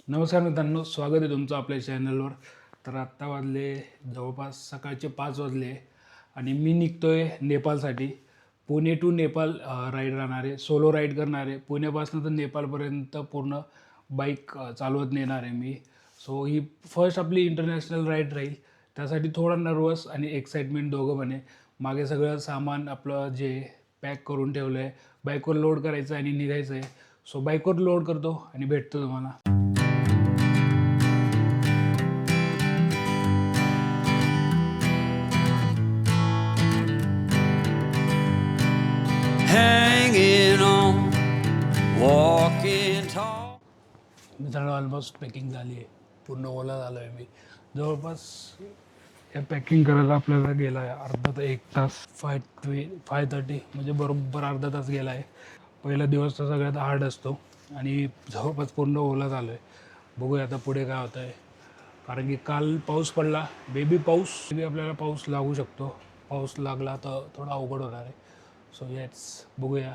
नमस्कार मित्रांनो, स्वागत आहे तुमचं आपल्या चॅनलवर. तर आत्ता वाजले जवळपास सकाळचे 5 वाजले आणि मी निघतो आहे नेपाळसाठी. पुणे टू नेपाळ राईड राहणार आहे, सोलो राईड करणार आहे. पुण्यापासून तर नेपाळपर्यंत पूर्ण बाईक चालवत नेणार आहे मी. सो ही फर्स्ट आपली इंटरनॅशनल राईड राहील. त्यासाठी थोडा नर्वस आणि एक्साइटमेंट दोघं पण आहे. मागे सगळं सामान आपलं जे पॅक करून ठेवलं आहे, बाईकवर लोड करायचं आणि निघायचं आहे. सो बाईकवर लोड करतो आणि भेटतो तुम्हाला. Hanging on, walking tall. मित्रांनो, ऑलमोस्ट पॅकिंग झाली आहे, पूर्ण ओला झालो आहे मी. जवळपास या पॅकिंग करायला आपल्याला गेला आहे अर्धा तर 1 तास. 5:30 म्हणजे बरोबर अर्धा तास गेला आहे. पहिला दिवस तर सगळ्यात हार्ड असतो आणि जवळपास पूर्ण ओला झालो आहे. बघूया आता पुढे काय होतं आहे, कारण की काल पाऊस पडला, पाऊस आपल्याला पाऊस लागू शकतो. पाऊस लागला तर थोडा अवघड होणार आहे. सो येट्स बघूया,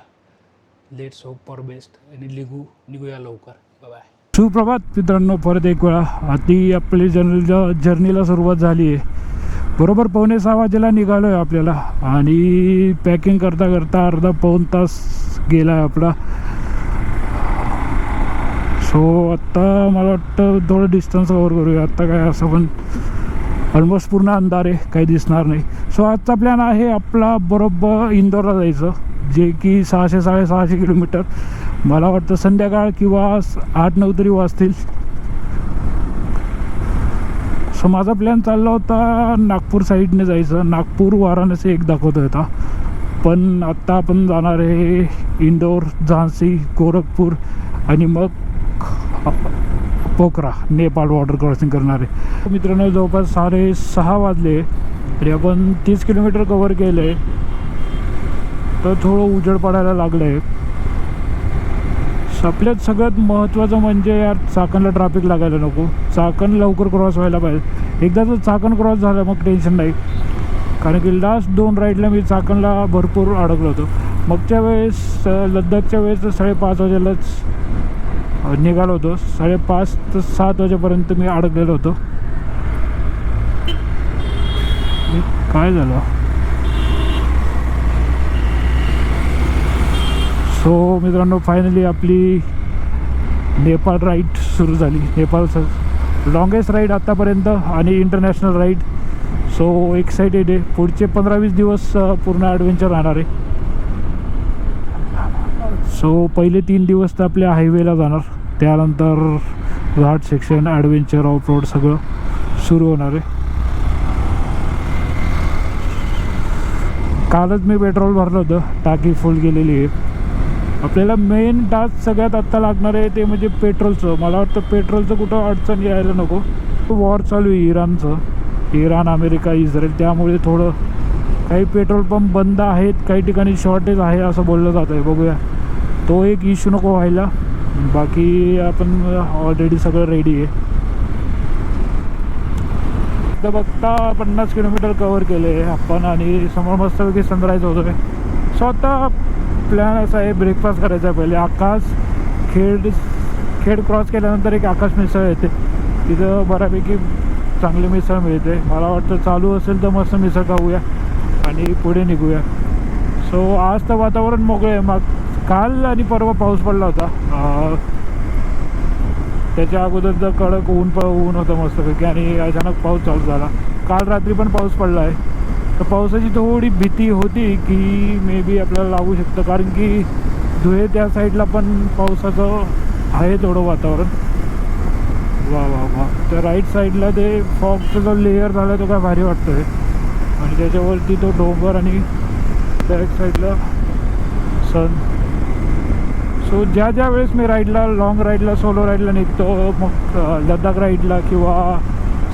लेट्स होप फॉर बेस्ट आणि निघूया लवकर. बाय. सुप्रभात मित्रांनो, परत एक वेळा आधी आपली जर्नीला सुरुवात झाली आहे. बरोबर 5:45 वाजेला निघालो आहे आपल्याला आणि पॅकिंग करता करता अर्धा पाऊण तास गेला आहे आपला. सो आत्ता मला वाटतं थोडं डिस्टन्स कवर करूया. आत्ता काय असं पण ऑलमोस्ट पूर्ण अंधार आहे, काही दिसणार नाही. सो आजचा प्लॅन आहे आपला बरोबर इंदोरला जायचं, जे की 600-650 किलोमीटर. मला वाटतं संध्याकाळ किंवा 8-9 तरी वाजतील. सो माझा प्लॅन चालला होता नागपूर साईडने जायचं. नागपूर वाराणसी एक दाखवतो होता, पण आत्ता आपण जाणार आहे इंदोर, झांसी, गोरखपूर आणि मग पोखरा, नेपाळ बॉर्डर क्रॉसिंग करणार आहे. मित्रांनो, जवळपास 6:30 वाजले तरी आपण 30 किलोमीटर कवर केलं आहे. तर थोडं उजेड पडायला लागलं आहे. आपल्यात सगळ्यात महत्त्वाचं म्हणजे यार चाकणला ट्रॅफिक लागायला नको. चाकण लवकर क्रॉस व्हायला पाहिजे. एकदा जर चाकण क्रॉस झालं मग टेन्शन नाही, कारण की लास्ट 2 राईडला मी चाकणला भरपूर अडकलो होतो. मागच्या वेळेस लद्दाखच्या वेळेस 5:30 वाजेलाच निघालो होतो. 5:30 ते 7 वाजेपर्यंत मी अडकलेलो होतो. काय झालं? सो मित्रांनो, फायनली आपली नेपाळ राईड सुरू झाली. नेपाळचं लॉंगेस्ट राईड आत्तापर्यंत आणि इंटरनॅशनल राईड. सो एक्साइटेड आहे. पुढचे 15-20 दिवस पूर्ण ॲडव्हेंचर राहणार आहे. सो पहिले 3 दिवस तर आपल्या हायवेला जाणार, त्यानंतर घाट सेक्शन, ॲडव्हेंचर, ऑफ रोड सगळं सुरू होणार आहे. कालच मी पेट्रोल भरलं होतं, टाकी फुल गेलेली आहे. आपल्याला मेन टास्क सगळ्यात आत्ता लागणार आहे ते म्हणजे पेट्रोलचं. मला वाटतं पेट्रोलचं कुठं अडचण यायला नको. वॉर चालू आहे इराणचं, इराण, अमेरिका, इस्रायल. त्यामुळे थोडं काही पेट्रोल पंप बंद आहेत, काही ठिकाणी शॉर्टेज आहे असं बोललं जात आहे. बघूया, तो एक इश्यू नको व्हायला. बाकी आपण ऑलरेडी सगळं रेडी आहे. तर बघता 50 किलोमीटर कवर केले आपण आणि समोर मस्तपैकी सनराईज होतो आहे. सो आता प्लॅन असा आहे, ब्रेकफास्ट करायचा आहे पहिले. खेड क्रॉस केल्यानंतर एक आकाश मिसळ येते, तिथं बऱ्यापैकी चांगली मिसळ मिळते. मला वाटतं चालू असेल तर मस्त मिसळ खाऊया आणि पुढे निघूया. सो आज तर वातावरण मोकळं आहे. मग काल आणि परवा पाऊस पडला होता. त्याच्या अगोदर तर कडक ऊन होतं मस्तपैकी आणि अचानक पाऊस चालू झाला. काल रात्री पण पाऊस पडला आहे. तर पावसाची थोडी भीती होती की मे बी आपल्याला लागू शकतं, कारण की धुळे त्या साईडला पण पावसाचं आहे थोडं वातावरण. वा वा वा, त्या राईट साईडला ते फॉगचा जो लेअर झाला तो काय भारी वाटतो आहे आणि त्याच्यावरती तो डोंगर आणि बॅक साईडला सन. सो ज्या वेळेस मी राईडला, लॉंग राईडला, सोलो राईडला निघतो, मग लद्दाख राईडला किंवा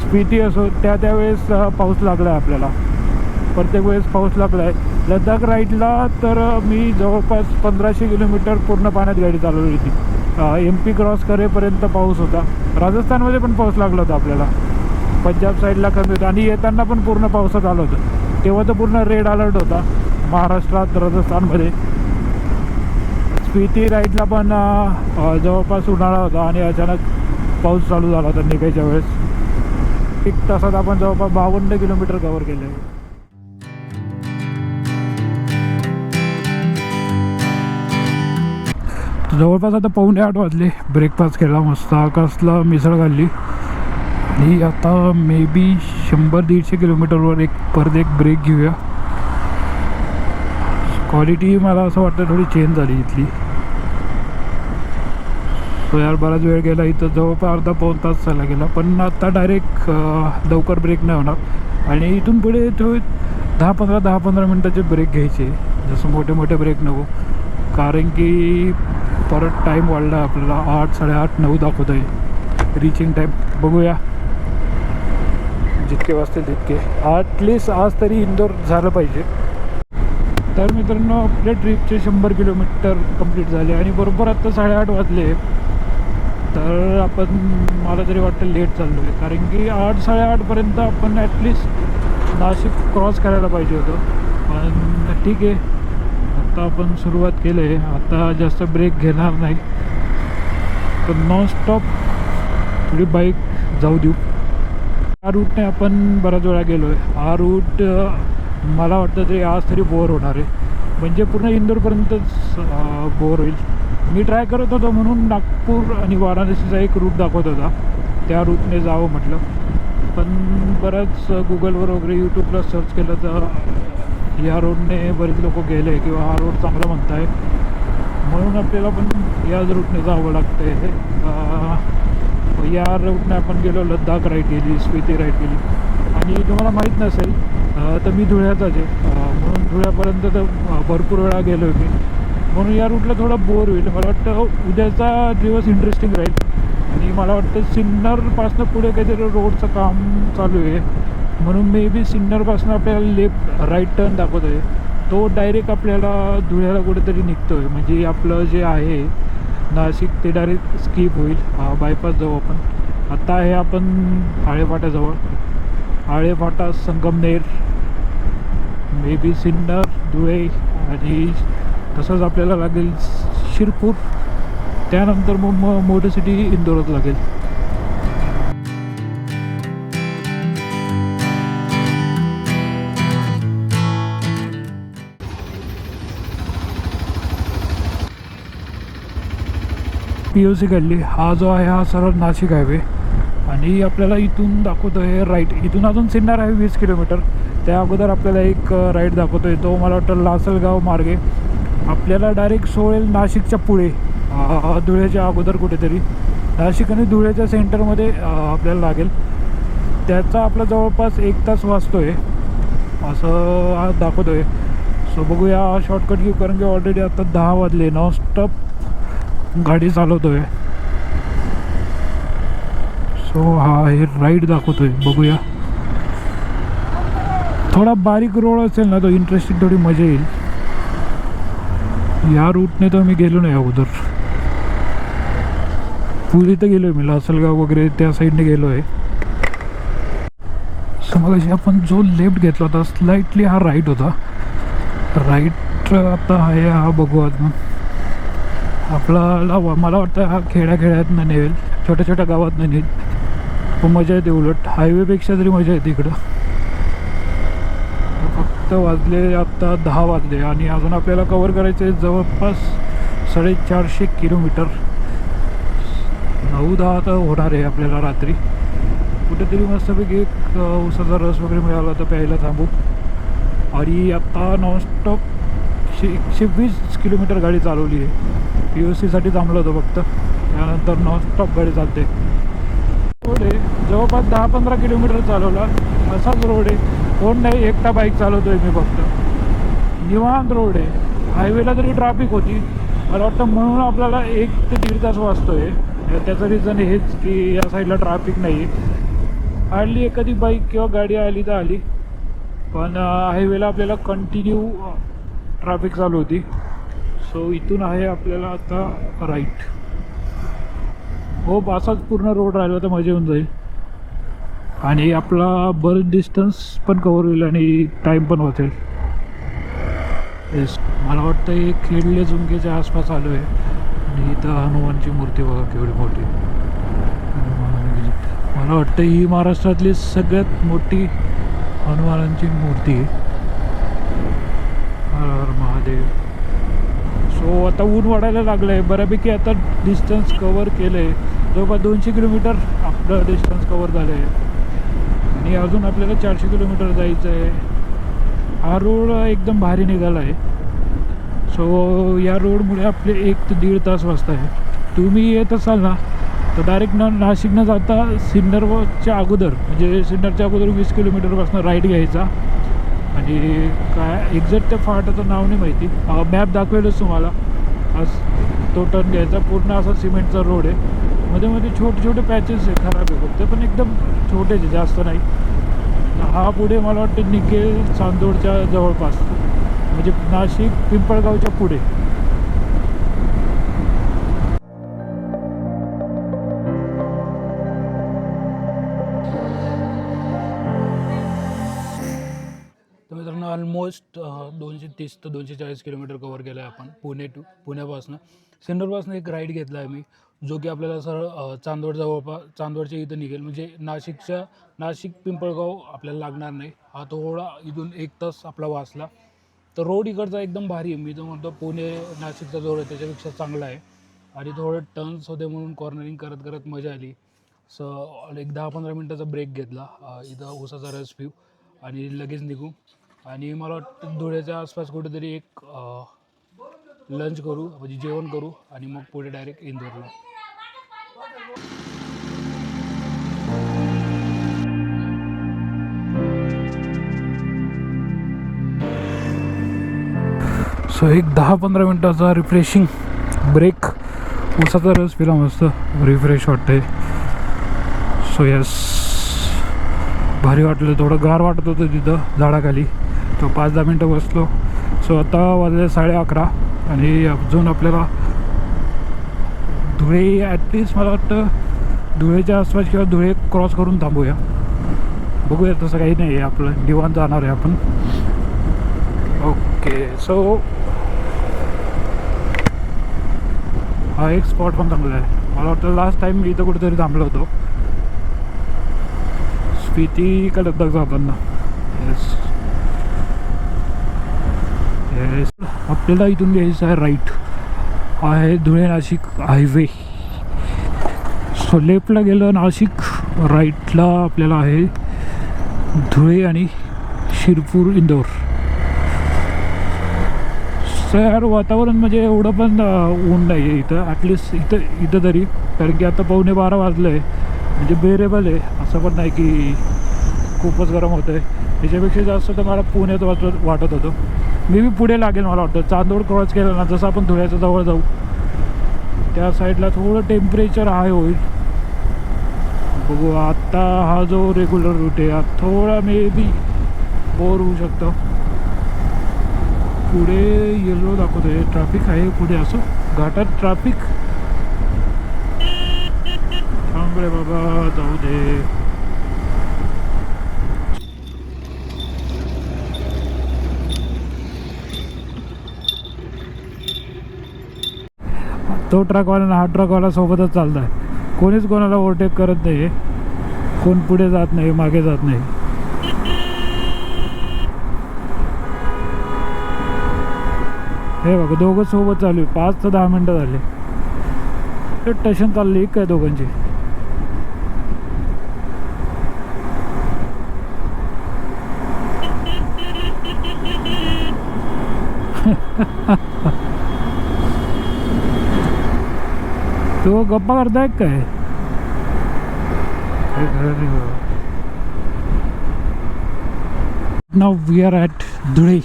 स्पिती असो, त्यावेळेस पाऊस लागला आहे आपल्याला. प्रत्येक वेळेस पाऊस लागला आहे. लद्दाख राईडला तर मी जवळपास 1500 किलोमीटर पूर्ण पाण्यात गाडी चालवली होती. MP क्रॉस करेपर्यंत पाऊस होता. राजस्थानमध्ये पण पाऊस लागला होता आपल्याला. पंजाब साईडला कमी होता आणि येताना पण पूर्ण पावसात आलं होतं. तेव्हा तर पूर्ण रेड अलर्ट होता महाराष्ट्रात, राजस्थानमध्ये. स्पिती राईडला पण जवळपास उन्हाळा होता आणि अचानक पाऊस चालू झाला होता निघायच्या वेळेस. 1 तासात आपण जवळपास 52 किलोमीटर कवर केलं आहे. जवळपास आता 7:45 वाजले. ब्रेकफास्ट केला मस्त, आकाशला मिसळ खाल्ली आणि आता मे बी 100-150 किलोमीटरवर परत एक ब्रेक घेऊया. क्वालिटी मला असं वाटतं थोडी चेंज झाली इथली. तो यार बराच वेळ गेला इथं, जवळपास अर्धा-पाऊण तास झाला गेला. पण आता डायरेक्ट लवकर ब्रेक नाही होणार आणि इथून पुढे तो 10-15 मिनटाचे ब्रेक घ्यायचे, जसं मोठे मोठे ब्रेक नको. कारण की परत टाईम वाढला आपल्याला, 8, 8:30, 9 दाखवत आहे रिचिंग टाईम. बघूया जितके वाजतील तितके. ॲटलिस्ट आज तरी इंदोर झालं पाहिजे. तर मित्रांनो आपल्या ट्रिपचे 100 किलोमीटर कंप्लीट झाले आणि बरोबर आत्ता 8:30 वाजले. तर आपण मला तरी वाटतं लेट चाललो आहे, कारण की 8-8:30पर्यंत आपण ॲटलिस्ट नाशिक क्रॉस करायला पाहिजे होतं. पण ठीक आहे, आता आपण सुरुवात केलं आहे. आता जास्त ब्रेक घेणार नाही, तर नॉनस्टॉप थोडी बाईक जाऊ देऊ. हा रूटने आपण बऱ्याच वेळा गेलो आहे. हा रूट मला वाटतं तरी आज तरी बोर होणार आहे, म्हणजे पूर्ण इंदोरपर्यंतच बोर होईल. मी ट्राय करत होतो म्हणून नागपूर आणि वाराणसीचा एक रूट दाखवत होता, त्या रूटने जावं म्हटलं. पण बरंच गुगलवर वगैरे यूट्यूबला सर्च केलं तर या रोडने बरेच लोक गेले किंवा हा रोड चांगला म्हणत आहे, म्हणून आपल्याला पण याच रूटने जावं लागतं आहे. या रूटने आपण गेलो, लद्दाख राईड केली, स्पिती राईड केली. आणि तुम्हाला माहीत नसेल तर मी धुळ्याचाच आहे, म्हणून धुळ्यापर्यंत तर भरपूर वेळा गेलो आहे मी, म्हणून या रूटला थोडा बोर होईल. मला वाटतं उद्याचा दिवस इंटरेस्टिंग राहील. आणि मला वाटतं सिन्नरपासनं पुढे काहीतरी रोडचं काम चालू आहे, म्हणून मे बी सिन्नरपासून आपल्याला राईट टर्न दाखवत आहे, तो डायरेक्ट आपल्याला धुळ्याला कुठेतरी निघतो आहे. म्हणजे आपलं जे आहे नाशिक ते डायरेक्ट स्किप होईल, बायपास जाऊ आपण. आत्ता आहे आपण आळेफाट्याजवळ, आळेफाटा, संगमनेर, मे बी सिन्नर, धुळे आणि तसंच आपल्याला लागेल शिरपूर. त्यानंतर मग मोठी सिटी इंदोरच लागेल. POC काढली. हा जो आहे हा सरळ नाशिक हायवे आणि आपल्याला इथून दाखवतो आहे राईट. इथून अजून सिन्नर आहे 20 किलोमीटर. त्या अगोदर आपल्याला एक राईट दाखवतो आहे, तो मला वाटतं लासलगाव मार्गे आपल्याला डायरेक्ट सोडेल नाशिकच्या पुढे, धुळ्याच्या अगोदर कुठेतरी. नाशिक आणि धुळ्याच्या सेंटरमध्ये आपल्याला लागेल. त्याचा आपला जवळपास 1 तास वाचतो आहे असं हा दाखवतो आहे. सो बघूया शॉर्टकट घेऊ, कारण की ऑलरेडी आता 10 वाजले. नॉनस्टॉप गाडी चालवतो आहे. सो हा हे राईड दाखवतो आहे, बघूया. थोडा बारीक रोड असेल ना तो इंटरेस्टिंग, थोडी मजा येईल. या रूटने तर मी गेलो नाही अगोदर. पुढे तर गेलो आहे मी, लासलगाव वगैरे त्या साईडने गेलो आहे. सो मग आपण जो लेफ्ट घेतला होता स्लाइटली हा राईट होता. राईट आता आहे हा, बघू आता आपल्याला. मला वाटतं हा खेड्यात नेईल, छोट्या छोट्या गावात नेईल. खूप मजा येते, उलट हायवेपेक्षा तरी मजा येते इकडं. फक्त वाजले आत्ता 10 वाजले आणि अजून आपल्याला कवर करायचे जवळपास 450 किलोमीटर. 9-10 तर होणार आहे आपल्याला रात्री. कुठेतरी मस्तपैकी एक उसाचा रस वगैरे मिळाला तर प्यायला थांबू. आणि आत्ता नॉनस्टॉप 120 किलोमीटर गाडी चालवली आहे. POCसाठी थांबलं होतं फक्त, त्यानंतर नॉनस्टॉप गाडी चालते. रोड आहे जवळपास 10-15 किलोमीटर चालवला, असाच रोड आहे. कोण नाही, एकटा बाईक चालवतो आहे मी फक्त. निवांत रोड आहे. हायवेला तरी ट्रॅफिक होती, मला वाटतं म्हणून आपल्याला 1 ते 1.5 तास वाचतो आहे. त्याचं रिझन हेच की या साईडला ट्रॅफिक नाही आहे. हार्डली एखादी बाईक किंवा गाडी आली तर आली, पण हायवेला आपल्याला कंटिन्यू ट्रॅफिक चालू होती. सो इथून आहे आपल्याला आता राईट. हो, असाच पूर्ण रोड राहिला तर मजा येऊन जाईल आणि आपला बरंच डिस्टन्स पण कवर होईल आणि टाईम पण वाचेल. येस, मला वाटतं एक खेडले झुमकेच्या आसपास आलो आहे आणि इथं हनुमानची मूर्ती बघा केवढी मोठी. मला वाटतं ही महाराष्ट्रातली सगळ्यात मोठी हनुमानांची मूर्ती आहे. हर हर महादेव. सो आता ऊन वाढायला लागलं आहे बऱ्यापैकी. आता डिस्टन्स कवर केलं आहे, जवळपास 200 किलोमीटर आपलं डिस्टन्स कवर झालं आहे आणि अजून आपल्याला 400 किलोमीटर जायचं आहे. हा रोड एकदम भारी निघाला आहे. सो या रोडमुळे आपले 1 ते 1.5 तास वाजता आहे. तुम्ही येत असाल ना तर डायरेक्ट नाशिकनं जाता सिन्नरच्या अगोदर, म्हणजे सिन्नरच्या अगोदर 20 किलोमीटरपासून राईट घ्यायचा आणि काय एक्झॅक्ट त्या फाटाचं नाव नाही माहिती, मॅप दाखवेलच तुम्हाला. आज तो टर्न घ्यायचा. पूर्ण असा सिमेंटचा रोड आहे, मध्ये मध्ये छोटे छोटे पॅचेस आहे खराब आहे फक्त, पण एकदम छोटेच आहे, जास्त नाही. हा पुढे मला वाटतं निघेल चांदोडच्या जवळपास, म्हणजे नाशिक पिंपळगावच्या पुढे. तर मित्रांनो ऑलमोस्ट 230 ते 240 किलोमीटर कवर केलं आहे आपण पुण्यापासून. सिन्नरपासून एक राईड घेतला आहे मी, जो की आपल्याला सरळ चांदवडच्या इथं निघेल, म्हणजे नाशिक पिंपळगाव आपल्याला लागणार नाही. हा थोडा इथून 1 तास आपला वाचला. तर रोड इकडचा एकदम भारी आहे. मी तर म्हणतो पुणे नाशिकचा जो आहे त्याच्यापेक्षा चांगला आहे. आणि थोडं टर्न्स होते म्हणून कॉर्नरिंग करत करत मजा आली. एक 10-15 मिनटाचा ब्रेक घेतला, इथं ऊसाचा रस पिऊ आणि लगेच निघू. आणि मला वाटतं धुळ्याच्या आसपास कुठेतरी एक लंच करू, म्हणजे जेवण करू आणि मग पुढे डायरेक्ट इंदोरला. सो एक 10-15 मिनटाचा रिफ्रेशिंग ब्रेक, ऊसाचा रस पिला, मस्त रिफ्रेश वाटतंय. सो यस, भारी वाटलं. थोडं गार वाटत होतं तिथं झाडाखाली. तो 5-10 मिनटं बसलो. सो आता वाजले 11:30 आणि अजून आपल्याला धुळे ॲटलिस्ट मला वाटतं धुळेच्या आसपास किंवा धुळे क्रॉस करून थांबूया. बघूया, तसं काही नाही आहे, आपलं निवांत जाणार आहे आपण. ओके. सो हा एक स्पॉट पण चांगला आहे. मला वाटतं लास्ट टाईम मी इथं कुठेतरी थांबलो होतो, स्पिती का लद्दाख जाताना. येस येस, आपल्याला इथून घ्यायचं आहे राईट. हा आहे धुळे नाशिक हायवे. सो लेफ्टला गेलं नाशिक, राईटला आपल्याला आहे धुळे आणि शिरपूर इंदोर. सर वातावरण म्हणजे एवढं पण ऊन नाही आहे इथं, ॲटलिस्ट इथं तरी, कारण की आता 11:15 वाजलं आहे, म्हणजे बेरेबल आहे. असं पण नाही की खूपच गरम होतं आहे. त्याच्यापेक्षा जास्त तर मला पुण्यात वाटत होतं. मी पुढे लागेल मला वाटतं. चांदोड क्रॉस केलं ना, जसं आपण धुळ्याच्या जवळ जाऊ त्या साईडला थोडं टेम्परेचर हाय होईल. बघू. आत्ता हा जो रेग्युलर रूट आहे थोडा मे बी बोर होऊ शकतो. पुढे येलो दाखवतो आहे, ट्रॅफिक आहे पुढे. असं घाटात ट्रॅफिक चांगले बाबा, जाऊ दे. तो ट्रकवाला आणि हा ट्रकवाला सोबतच चालत आहे. कोणीच कोणाला ओव्हरटेक करत नाही आहे, कोण पुढे जात नाही, मागे जात नाही. हे बघा, दोघं सोबत चालू आहे. 5 ते 10 मिनटं झाले. स्टेशन चालली काय दोघांची. तो गप्पा करताय काय? Now we R at Dhule.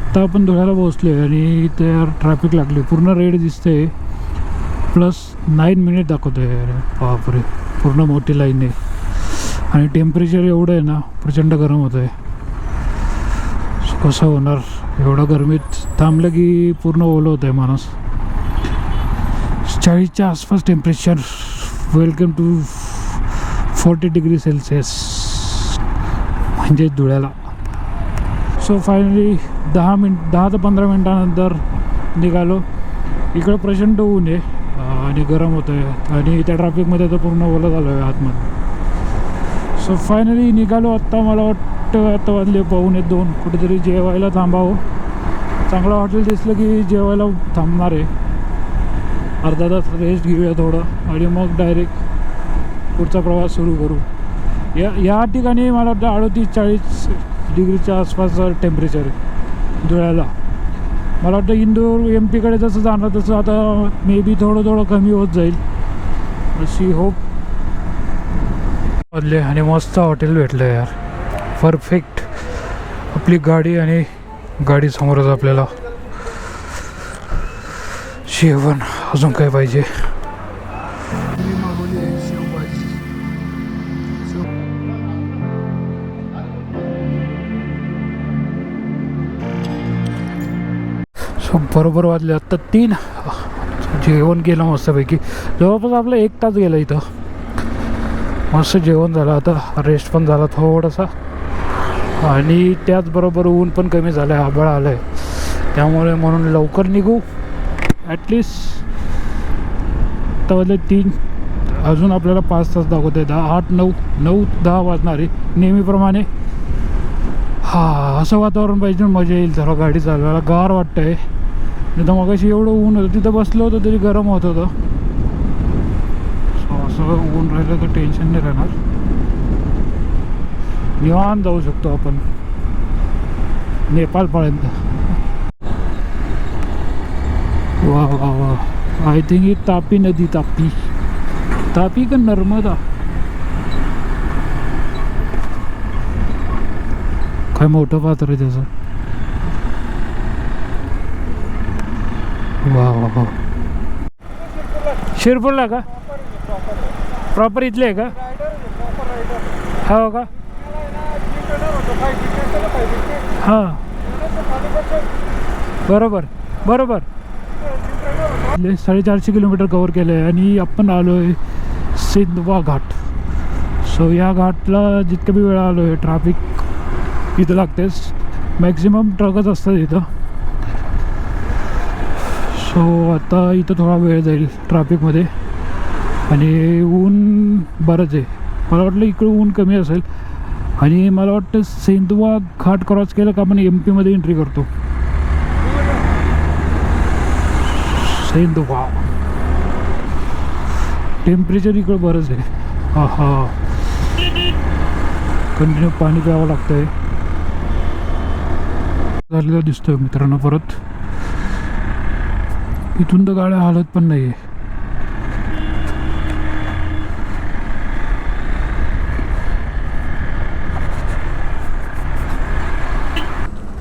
आता आपण धुळ्याला पोहोचलो आहे आणि इथे ट्रॅफिक लागली, पूर्ण रेड दिसते, प्लस 9 मिनिट दाखवतो आहे. अरे बापरे, पूर्ण मोठी लाईन आहे आणि टेम्परेचर एवढं आहे ना, प्रचंड गरम होतं आहे. कसं होणार एवढं गरमीत? थांबलं की पूर्ण ओलं होतं आहे माणूस. 40च्या आसपास temperature. Welcome to 40 degree Celsius म्हणजे धुळ्याला. सो फायनली 10 ते 15 मिनटानंतर निघालो. इकडं प्रचंड ऊन आहे. आणि गरम होतं आहे आणि त्या ट्रॅफिकमध्ये तर पूर्ण ओलं झालं आहे आतमध्ये. सो फायनली निघालो आत्ता. मला वाटतं आता वाजले 1:45 कुठेतरी जेवायला थांबावं. चांगलं हॉटेल दिसलं की जेवायला थांबणार आहे. अर्धा तास रेस्ट घेऊया थोडं आणि मग डायरेक्ट पुढचा प्रवास सुरू करू. या ठिकाणी मला वाटतं 38-40 डिग्रीच्या आसपास टेम्परेचर आहे धुळ्याला. मला वाटतं इंदूर MP कडे जसं जाणार तसं आता मे बी थोडं कमी होत जाईल अशी होप वाजले. आणि मस्त हॉटेल भेटलं यार, परफेक्ट. आपली गाडी आणि गाडी समोरच आपल्याला जेवण. अजून काय पाहिजे? सो बरोबर वाजले आत्ता 3. जेवण केलं मस्तपैकी. जवळपास आपलं 1 तास गेला इथं. मस्त जेवण झालं. आता रेस्ट पण झाला थोडासा आणि त्याचबरोबर ऊन पण कमी झालं आहे, आभाळ आलं आहे. त्यामुळे म्हणून लवकर निघू. ॲटलिस्ट आता वाजले 3. अजून आपल्याला 5 तास दाखवत आहे. 10, 8, 9, 9, 10 वाजणार आहे नेहमीप्रमाणे. असं वातावरण पाहिजे, मजा येईल जरा गाडी चालवायला. गार वाटतं आहे. नाही तर मग अशी एवढं ऊन होतं, तिथं बसलं होतं तरी गरम होत होतं. सो असं ऊन राहिलं तर टेन्शन नाही राहणार. निवांत जाऊ शकतो आपण नेपाळपर्यंत. वा वा वा. आय थिंक ही तापी नदी, तापी का नर्मदा, काय मोठं पात्र आहे त्याचं. वा वा वा. शिरपूरला का? प्रॉपर इथले आहे का? हो का? हां बरोबर बरोबर. 450 किलोमीटर कवर केलं आहे आणि आपण आलो आहे सिंधवा घाट. सो या घाटला जितक्या बी वेळा आलो आहे ट्रॅफिक इथं लागतेच. मॅक्झिमम ट्रकच असतात इथं. सो आता इथं थोडा वेळ जाईल ट्रॅफिकमध्ये आणि ऊन बरंच आहे. मला वाटलं इकडं ऊन कमी असेल आणि मला वाटतं सिंधवा घाट क्रॉस केलं का आपण MP मध्ये एंट्री करतो. सिंधवा टेम्परेचर इकडं बरंच आहे. कंटिन्यू पाणी प्यावं लागतं आहे. झालेलं दिसतोय मित्रांनो परत. इथून तर गाड्या हालत पण नाही आहे.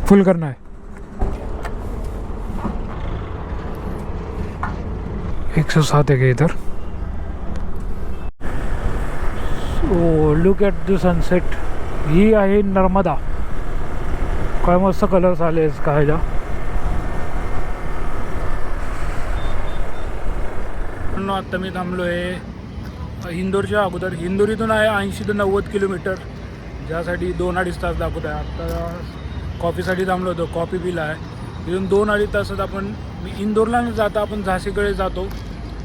फुल करना है. 107 है इधर. So look at the sunset. ही आहे नर्मदा. काय मस्त कलर्स आले स्कायला. आता मी थांबलो आहे इंदोरच्या अगोदर. इंदोर इथून आहे 80 ते 90 किलोमीटर, ज्यासाठी 2-2.5 तास दाखवत आहे. आता कॉफीसाठी थांबलो होतो, कॉफी पिला आहे. इथून 2-2.5 तासात आपण इंदोरला न जाता आपण झाशीकडे जातो.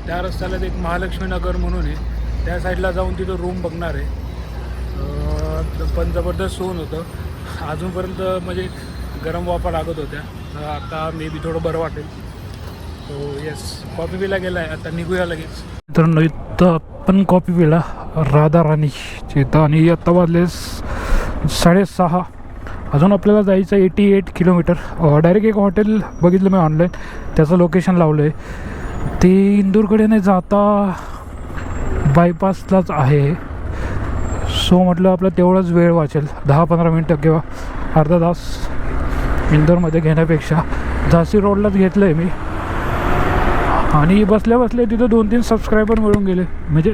त्या रस्त्याला एक महालक्ष्मी नगर म्हणून आहे, त्या साईडला जाऊन तिथं रूम बघणार आहे. पण जबरदस्त ऊन होतं अजूनपर्यंत, म्हणजे गरम वाफा लागत होत्या. आता मे बी थोडं बरं वाटेल. सो येस, कॉफी पिला गेला आहे. आता निघूया लगेच. तर इथं आपण कॉफी पिला राधा राणीची इथं आणि आत्ता वाजले 6:30. अजून आपल्याला जायचं 88 किलोमीटर. डायरेक्ट एक हॉटेल बघितलं मी ऑनलाईन, त्याचं लोकेशन लावलं आहे. ते इंदूरकडे नाही जाता बायपासलाच आहे. सो म्हटलं आपलं तेवढंच वेळ वाचेल, 10-15 मिनटं किंवा अर्धा तास इंदोरमध्ये घेण्यापेक्षा झाशी रोडलाच घेतलं आहे मी. आणि बसल्या बसल्या तिथं 2-3 सबस्क्रायबर मिळून गेले, म्हणजे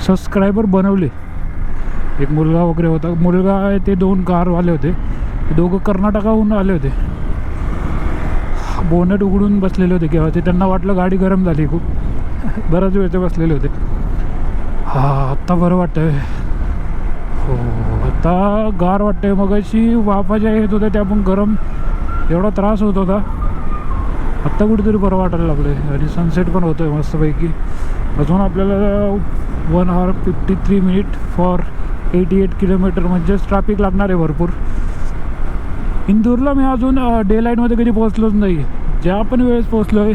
सबस्क्रायबर बनवले. एक मुलगा वगैरे होता, मुलगा आहे ते 2 कारवाले होते, दोघं कर्नाटकाहून आले होते. बोनेट उघडून बसलेले होते किंवा ते त्यांना वाटलं गाडी गरम झाली खूप. बराच वेळ ते बसलेले होते. आत्ता बरं वाटतं आहे. हो आता गार वाटतं आहे. मग अशी वाफा ज्या येत होत्या त्या पण गरम, एवढा त्रास होत होता. आत्ता कुठेतरी बरं वाटायला लागलं आहे आणि सनसेट पण होतो आहे मस्तपैकी. अजून आपल्याला 1 hour 53 minutes फॉर 88 किलोमीटर, म्हणजेच ट्रॅफिक लागणार आहे भरपूर. इंदूरला मी अजून डे लाईटमध्ये कधी पोहोचलोच नाही. ज्या पण वेळेस पोहोचलो आहे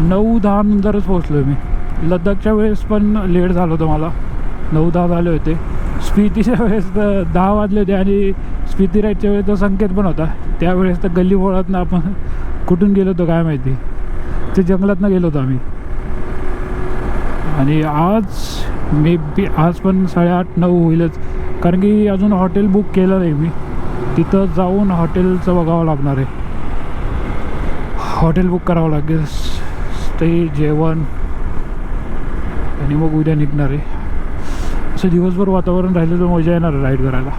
9-10 नंतरच पोहोचलो आहे मी. लद्दाखच्या वेळेस पण लेट झालं होतं मला, 9-10 झाले होते. स्पितीच्या वेळेस तर 10 वाजले होते आणि स्पिती राईडच्या वेळेस तर संकेत पण होता. त्यावेळेस तर गल्ली बोळातनं आपण कुठून गेलो होतो काय माहिती, ते जंगलातनं गेलो होतो आम्ही. आणि आज मे बी आज पण 8:30-9 होईलच, कारण की अजून हॉटेल बुक केलं नाही मी. तिथं जाऊन हॉटेलचं बघावं लागणार आहे. हॉटेल बुक करावं लागेल, स्टे, जेवण, आणि मग उद्या निघणार आहे. असं दिवसभर वातावरण राहिलं तर मजा येणार आहे राईड करायला.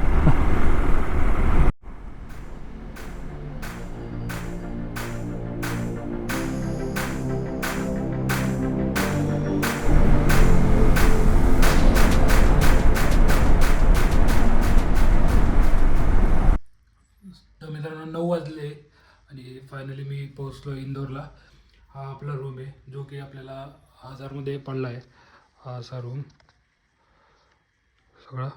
तर मित्रांनो 9 वाजले आणि फायनली मी पोहोचलो इंदोरला. हा आपला रूम आहे, जो की आपल्याला 1000मध्ये पडला आहे. हा असा रूम सगळा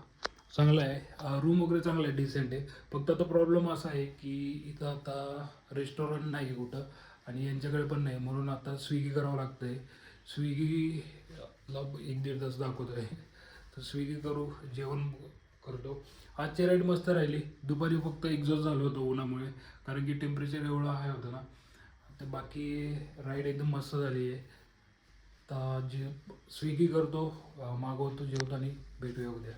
चांगला आहे, रूम वगैरे चांगला आहे, डिसेंट आहे. फक्त आता प्रॉब्लेम असा आहे की इथं आता रेस्टॉरंट नाही आहे कुठं आणि यांच्याकडे पण नाही, म्हणून आता स्विगी करावं लागतं आहे. स्विगीला 1-1.5 तास दाखवतो आहे, तर स्विगी करू, जेवण करतो. आजची राईड मस्त राहिली. दुपारी फक्त एक्झॉस्ट झालो होतो उन्हामुळे, कारण की टेम्परेचर एवढं हाय होतं ना. तर बाकी राईड एकदम मस्त झाली आहे. तर जे स्विगी करतो, मागवतो जेवताना, भेटूया उद्या.